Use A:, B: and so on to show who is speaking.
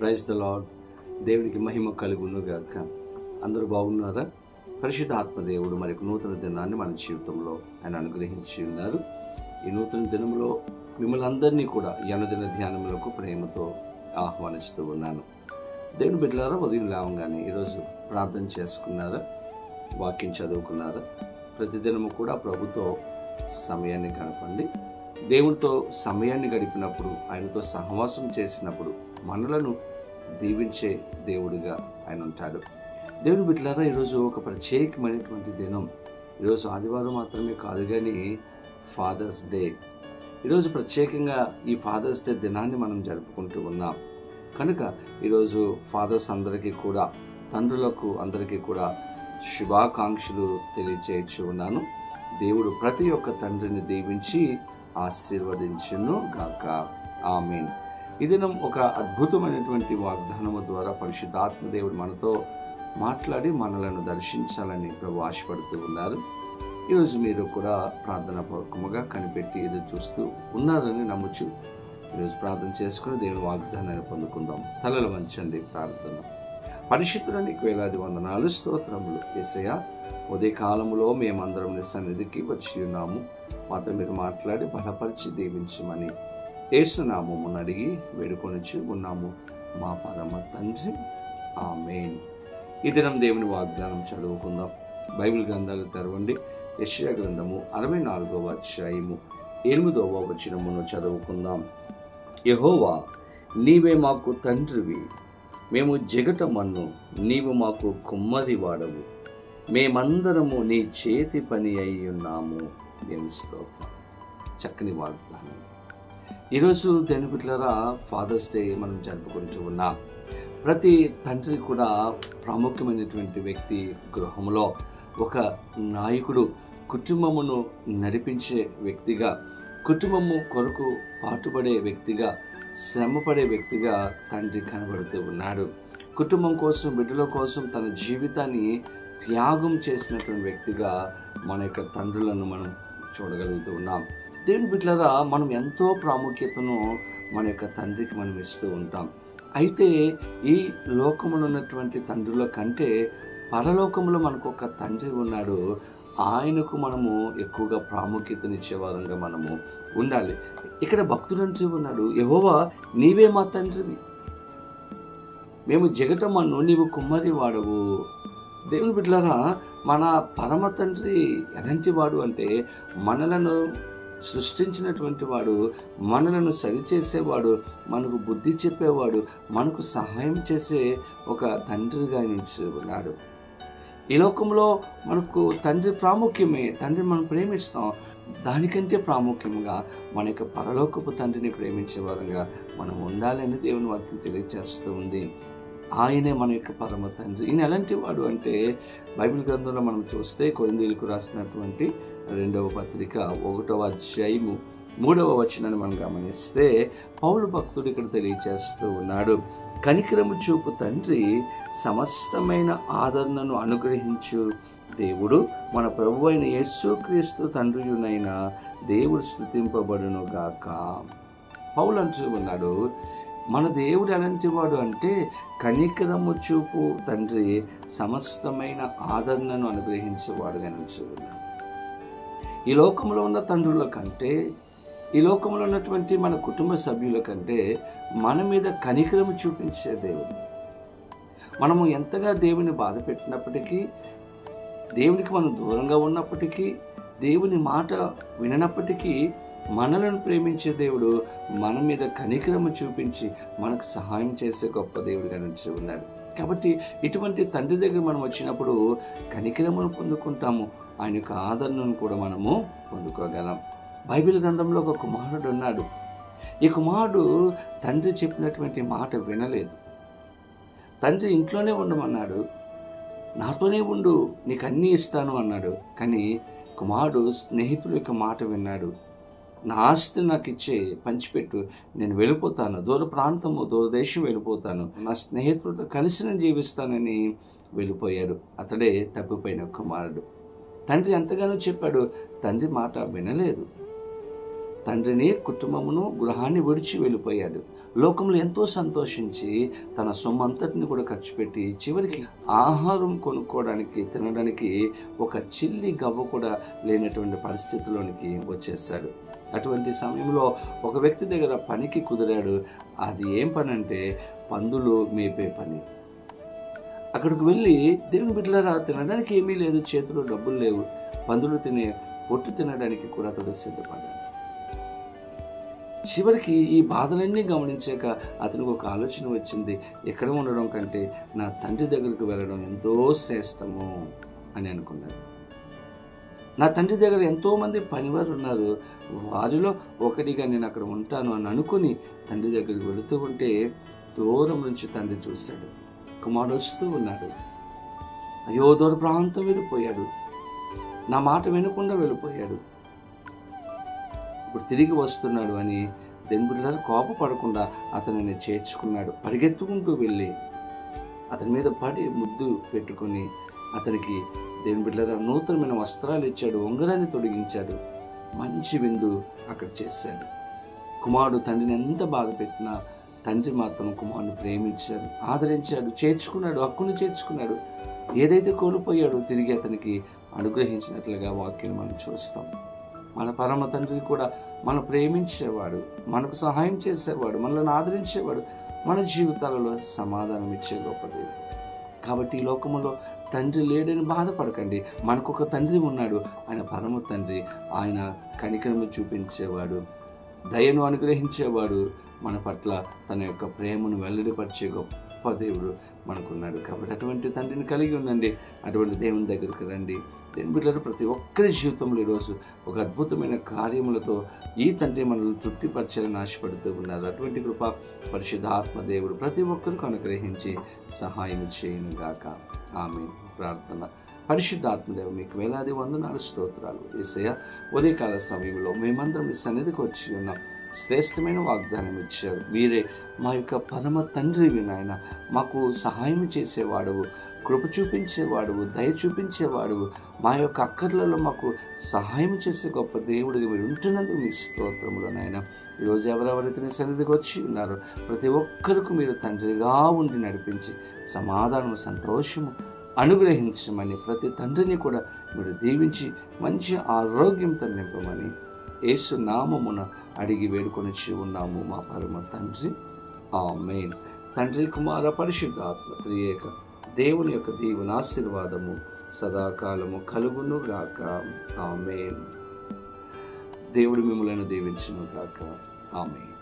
A: Praise the lord. దేవునికి మహిమ కలుగును గాక. అందరూ బాగున్నారా? పరిశుద్ధ ఆత్మదేవుడు మరి నూతన దినాన్ని మన జీవితంలో ఆయన అనుగ్రహించి ఉన్నారు. ఈ నూతన దినంలో మిమ్మల్ని అందరినీ కూడా అనుదిన ధ్యానములకు ప్రేమతో ఆహ్వానిస్తూ ఉన్నాను. దేవుని బిడ్డలారా, ఉదయం లేవగానే ఈరోజు ప్రార్థన చేసుకున్నారా? వాక్యం చదువుకున్నారా? ప్రతిదినము కూడా ప్రభుతో సమయాన్ని గడపండి. దేవునితో సమయాన్ని గడిపినప్పుడు, ఆయనతో సహవాసం చేసినప్పుడు మనలను దీవించే దేవుడిగా ఆయన ఉంటాడు. దేవుని బిడ్డలారా, ఈరోజు ఒక ప్రత్యేకమైనటువంటి దినం. ఈరోజు ఆదివారం మాత్రమే కాదు కానీ ఫాదర్స్ డే. ఈరోజు ప్రత్యేకంగా ఈ ఫాదర్స్ డే దినాన్ని మనం జరుపుకుంటూ ఉన్నాం కనుక ఈరోజు ఫాదర్స్ అందరికీ కూడా, తండ్రులకు అందరికీ కూడా శుభాకాంక్షలు తెలియజేయచ్చు ఉన్నాను. దేవుడు ప్రతి ఒక్క తండ్రిని దీవించి ఆశీర్వదించును గాక. ఆమేన్. ఈ దినం ఒక అద్భుతమైనటువంటి వాగ్దానము ద్వారా పరిశుద్ధాత్మ దేవుడు మనతో మాట్లాడి మనలను దర్శించాలని ప్రభు ఆశపడుతూ ఉన్నారు. ఈరోజు మీరు కూడా ప్రార్థన పూర్వకముగా కనిపెట్టి ఎదురు చూస్తూ ఉన్నారని నమ్ముచు ఈరోజు ప్రార్థన చేసుకుని దేవుని వాగ్దానాన్ని పొందుకుందాం. తలలు వంచండి, ప్రార్థన. పరిశుద్ధుల నీకు వేలాది వందనాలు, స్తోత్రములు. యేసయ్యా, ఉదయ కాలములో మేమందరం నీ సన్నిధికి వచ్చి ఉన్నాము. మాతో మీరు మాట్లాడి బలపరిచి దీవించమని యేసు నామమున అడిగి వేడుకొనిచి ఉన్నాము మా పరమ తండ్రి. ఆమేన్. ఈ దినం దేవుని వాగ్దానం చదువుకుందాం. బైబిల్ గ్రంథాలు తెరవండి. యెషయా గ్రంథము 64వ అధ్యాయము 8వ వచనమును చదువుకుందాం. యెహోవా, నీవే మాకు తండ్రివి, మేము జగటమన్ను, నీవు మాకు కుమ్మరి వాడవు, మేమందరము నీ చేతి పని అయి ఉన్నాము. దేవుని స్తోత్రం. చక్కని వాగ్దానం. ఈరోజు దేవుని బిడ్డలారా, ఫాదర్స్ డే మనం జరుపుకుంటూ ఉన్నాం. ప్రతి తండ్రి కూడా ప్రాముఖ్యమైనటువంటి వ్యక్తి. గృహంలో ఒక నాయకుడు కుటుంబమును నడిపించే వ్యక్తిగా, కుటుంబము కొరకు పాటుపడే వ్యక్తిగా, శ్రమపడే వ్యక్తిగా తండ్రి కనబడుతూ ఉన్నాడు. కుటుంబం కోసం, బిడ్డల కోసం తన జీవితాన్ని త్యాగం చేసినటువంటి వ్యక్తిగా మన యొక్క తండ్రులను మనం చూడగలుగుతూ ఉన్నాం. దేవుని బిడ్డలారా, మనం ఎంతో ప్రాముఖ్యతను మన యొక్క తండ్రికి మనం ఇస్తూ ఉంటాం. అయితే ఈ లోకములో ఉన్నటువంటి తండ్రుల కంటే పరలోకంలో మనకు ఒక తండ్రి ఉన్నాడు. ఆయనకు మనము ఎక్కువగా ప్రాముఖ్యతనిచ్చేవారంగా మనము ఉండాలి. ఇక్కడ భక్తుడు అంటూ ఉన్నాడు, యెహోవా, నీవే మా తండ్రివి, మేము జగటమన్ను, నీవు కుమ్మరి వాడవు. దేవుని బిడ్డలారా, మన పరమ తండ్రి ఎలాంటి వాడు అంటే మనలను సృష్టించినటువంటి వాడు, మనలను సరిచేసేవాడు, మనకు బుద్ధి చెప్పేవాడు, మనకు సహాయం చేసే ఒక తండ్రిగా నిలిచి ఉన్నాడు. ఈ లోకంలో మనకు తండ్రి ప్రాముఖ్యమే. తండ్రిని మనం ప్రేమిస్తాం. దానికంటే ప్రాముఖ్యంగా మన యొక్క పరలోకపు తండ్రిని ప్రేమించే వారంగా మనం ఉండాలని దేవుని వాక్యం తెలియజేస్తూ ఉంది. ఆయనే మన యొక్క పరమ తండ్రి. ఈయన ఎలాంటి వాడు అంటే బైబిల్ గ్రంథంలో మనం చూస్తే కొరింథీయులకు రాసినటువంటి 2వ పత్రిక 1వ అధ్యాయము 3వ వచనాన్ని మనం గమనిస్తే పౌలు భక్తుడు ఇక్కడ తెలియజేస్తూ ఉన్నాడు, కనికరము చూపు తండ్రి, సమస్తమైన ఆదరణను అనుగ్రహించు దేవుడు, మన ప్రభువు అయిన యేసుక్రీస్తు తండ్రియునైన దేవుడు స్తుతింపబడును గాక. పౌలు అంటూ ఉన్నాడు, మన దేవుడు ఎలాంటి వాడు అంటే కనికరము చూపు తండ్రి, సమస్తమైన ఆదరణను అనుగ్రహించేవాడుగా నిలిచి ఉన్నాడు. ఈ లోకంలో ఉన్న తండ్రుల కంటే, ఈ లోకంలో ఉన్నటువంటి మన కుటుంబ సభ్యుల కంటే మన మీద కనికరము చూపించే దేవుడు. మనము ఎంతగా దేవుని బాధ పెట్టినప్పటికీ, దేవునికి మనం దూరంగా ఉన్నప్పటికీ, దేవుని మాట విననప్పటికీ మనలను ప్రేమించే దేవుడు మన మీద కనికరము చూపించి మనకు సహాయం చేసే గొప్ప దేవుడిగా నిలిచి ఉన్నాడు. కాబట్టి ఇటువంటి తండ్రి దగ్గర మనం వచ్చినప్పుడు కనికరమును పొందుకుంటాము, ఆయన యొక్క ఆదరణను కూడా మనము పొందుకోగలం. బైబిల్ గ్రంథంలో ఒక కుమారుడు ఉన్నాడు. ఈ కుమారుడు తండ్రి చెప్పినటువంటి మాట వినలేదు. తండ్రి ఇంట్లోనే ఉండమన్నాడు, నాతోనే ఉండు, నీకు అన్నీ ఇస్తాను అన్నాడు. కానీ కుమారుడు స్నేహితుల యొక్క మాట విన్నాడు. నా ఆస్తి నాకు ఇచ్చే, పంచిపెట్టు, నేను వెళ్ళిపోతాను, దూర ప్రాంతము, దూరదేశం వెళ్ళిపోతాను, నా స్నేహితులతో కలిసి నేను జీవిస్తానని వెళ్ళిపోయాడు. అతడే తప్పిపోయిన కుమారుడు. తండ్రి ఎంతగానో చెప్పాడు, తండ్రి మాట వినలేదు. తండ్రిని, కుటుంబమును, గృహాన్ని విడిచి వెళ్ళిపోయాడు. లోకంలో ఎంతో సంతోషించి తన సొమ్ము అంతటిని కూడా ఖర్చు పెట్టి చివరికి ఆహారం కొనుక్కోవడానికి తినడానికి ఒక చిల్లి గవ్వ కూడా లేనటువంటి పరిస్థితిలోనికి వచ్చేసాడు. అటువంటి సమయంలో ఒక వ్యక్తి దగ్గర పనికి కుదిరాడు. అది ఏం పని అంటే పందులు మేపే పని. అక్కడికి వెళ్ళి దేవుని బిడ్డలారా, తినడానికి ఏమీ లేదు, చేతిలో డబ్బులు లేవు, పందులు తినే పొట్టు తినడానికి కూడా అతడు సిద్ధపడ్డాడు. చివరికి ఈ బాధలన్నీ గమనించాక అతనికి ఒక ఆలోచన వచ్చింది. ఎక్కడ ఉండడం కంటే నా తండ్రి దగ్గరికి వెళ్ళడం ఎంతో శ్రేష్టము అని అనుకున్నాడు. నా తండ్రి దగ్గర ఎంతోమంది పనివారు ఉన్నారు, వారిలో ఒకటిగా నేను అక్కడ ఉంటాను అని అనుకుని తండ్రి దగ్గరికి వెళుతూ ఉంటే దూరం నుంచి తండ్రి చూశాడు. కుమారుడు వస్తూ ఉన్నాడు. అయ్యో, దూర ప్రాంతం వెళ్ళిపోయాడు, నా మాట వినకుండా వెళ్ళిపోయాడు, ఇప్పుడు తిరిగి వస్తున్నాడు అని దేవుని బిడ్డలారా కోపపడకుండా అతనిని చేర్చుకున్నాడు. పరిగెత్తుకుంటూ వెళ్ళి అతని మీద పడి ముద్దు పెట్టుకుని అతనికి దేవుని బిడ్డలారా నూతనమైన వస్త్రాలు ఇచ్చాడు, ఉంగరాన్ని తొడిగించాడు, మంచి విందు అక్కడ చేశాడు. కుమారుడు తండ్రిని ఎంత బాధ పెట్టినా తండ్రి మాత్రం కుమారుని ప్రేమించాడు, ఆదరించాడు, చేర్చుకున్నాడు, హక్కును చేర్చుకున్నాడు. ఏదైతే కోల్పోయాడో తిరిగి అతనికి అనుగ్రహించినట్లుగా వాక్యం మనం చూస్తాం. మన పరమ తండ్రి కూడా మనం ప్రేమించేవాడు, మనకు సహాయం చేసేవాడు, మనల్ని ఆదరించేవాడు, మన జీవితాలలో సమాధానం ఇచ్చే గొప్ప దేవుడు. కాబట్టి ఈ లోకంలో తండ్రి లేడని బాధపడకండి. మనకొక తండ్రి ఉన్నాడు, ఆయన పరమ తండ్రి. ఆయన కనికరము చూపించేవాడు, దయను అనుగ్రహించేవాడు, మన పట్ల తన యొక్క ప్రేమను వెల్లడిపరిచే గొప్ప దేవుడు మనకున్నాడు. కాబట్టి అటువంటి తండ్రిని కలిగి ఉండండి, అటువంటి దేవుని దగ్గరికి రండి. దేవుని బిడ్డలు ప్రతి ఒక్కరి జీవితంలో ఈరోజు ఒక అద్భుతమైన కార్యములతో ఈ తండ్రి మనల్ని తృప్తిపరచాలని ఆశపడుతూ ఉన్నారు. అటువంటి కృప పరిశుద్ధాత్మ దేవుడు ప్రతి ఒక్కరికి అనుగ్రహించి సహాయం చేయను గాక. ఆమేన్. ప్రార్థన. పరిశుద్ధాత్మదేవ మీకు వేలాది వందనాలు, స్తోత్రాలు. యేసయ్య, ఉదయకాల సమయంలో మేమందరం మీ సన్నిధికి వచ్చి ఉన్నాం. శ్రేష్టమైన వాగ్దానం ఇచ్చారు. మీరే మా యొక్క పరమ తండ్రివి నాయన, మాకు సహాయం చేసేవాడువు, కృప చూపించేవాడువు, దయ చూపించేవాడువు, మా యొక్క అక్కర్లలో మాకు సహాయం చేసే గొప్ప దేవుడిగా మీరు ఉంటున్నందుకు మీ స్తోత్రములు నాయన. ఈరోజు ఎవరెవరైతే మీ సన్నిధికి వచ్చి ఉన్నారో ప్రతి ఒక్కరికి మీరు తండ్రిగా ఉండి నడిపించి సమాధానం, సంతోషము అనుగ్రహించమని, ప్రతి తండ్రిని కూడా మీరు దీవించి మంచి ఆరోగ్యంతో నింపమని యేసు నామమున అడిగి వేడుకొని ఉన్నాము మా పరమ తండ్రి. ఆమేన్. తండ్రి, కుమార, పరిశుద్ధాత్మ త్రియేక దేవుని యొక్క దీవెన ఆశీర్వాదము సదాకాలము కలుగును గాక. ఆమేన్. దేవుడు మిమ్మలను దీవించును గాక. ఆమేన్.